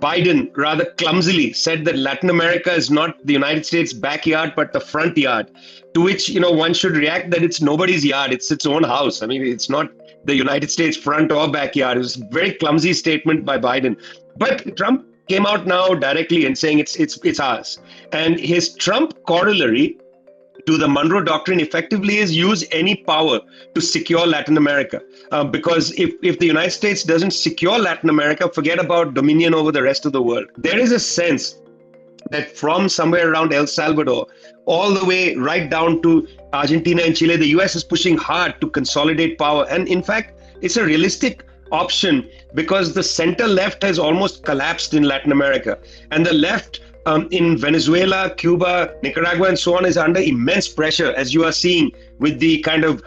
Biden rather clumsily said that Latin America is not the United States' backyard, but the front yard. To which, one should react that it's nobody's yard. It's its own house. I mean, it's not the United States front or backyard. It was a very clumsy statement by Biden. But Trump came out now directly and saying it's ours. And his Trump corollary to the Monroe Doctrine effectively is use any power to secure Latin America. Because if the United States doesn't secure Latin America, forget about dominion over the rest of the world. There is a sense that from somewhere around El Salvador, all the way right down to Argentina and Chile, the US is pushing hard to consolidate power. And in fact, it's a realistic option because the center left has almost collapsed in Latin America. And the left in Venezuela, Cuba, Nicaragua, and so on is under immense pressure, as you are seeing with the kind of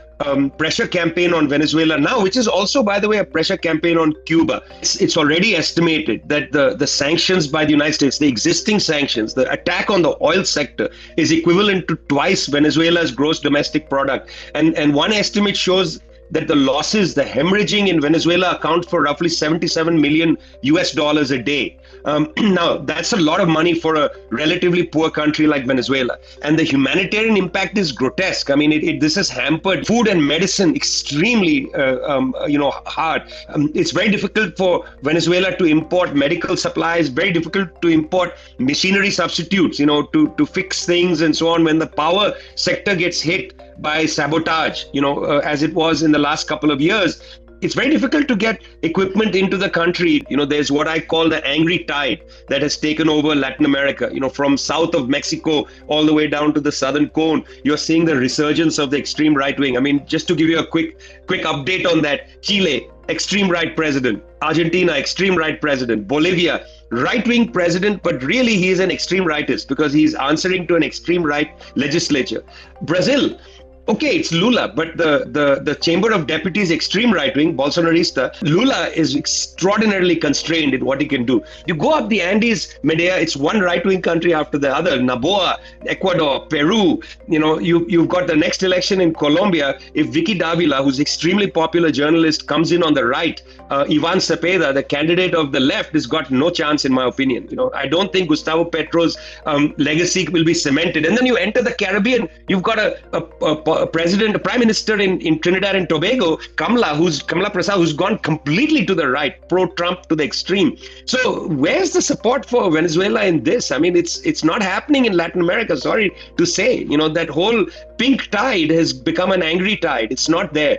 pressure campaign on Venezuela now, which is also, by the way, a pressure campaign on Cuba. It's already estimated that the sanctions by the United States, the existing sanctions, the attack on the oil sector is equivalent to twice Venezuela's gross domestic product. And one estimate shows that the losses, the hemorrhaging in Venezuela account for roughly 77 million US dollars a day. Now, that's a lot of money for a relatively poor country like Venezuela. And the humanitarian impact is grotesque. I mean, this has hampered food and medicine extremely, hard. It's very difficult for Venezuela to import medical supplies, very difficult to import machinery substitutes, to fix things and so on when the power sector gets hit by sabotage, as it was in the last couple of years. It's very difficult to get equipment into the country. There's what I call the angry tide that has taken over Latin America, from south of Mexico all the way down to the southern cone. You're seeing the resurgence of the extreme right wing. I mean, just to give you a quick update on that, Chile, extreme right president. Argentina, extreme right president. Bolivia, right-wing president, but really he is an extreme rightist because he's answering to an extreme right legislature. Brazil, okay, it's Lula, but the Chamber of Deputies, extreme right-wing, Bolsonarista, Lula is extraordinarily constrained in what he can do. You go up the Andes, Medea, it's one right-wing country after the other. Noboa, Ecuador, Peru, you've got the next election in Colombia. If Vicky Davila, who's extremely popular journalist, comes in on the right, Ivan Cepeda, the candidate of the left, has got no chance, in my opinion. I don't think Gustavo Petro's legacy will be cemented. And then you enter the Caribbean, you've got a prime minister in Trinidad and Tobago, Kamala Prasad, who's gone completely to the right, pro-Trump to the extreme. So where's the support for Venezuela in this? I mean, it's not happening in Latin America, sorry to say. That whole pink tide has become an angry tide. It's not there.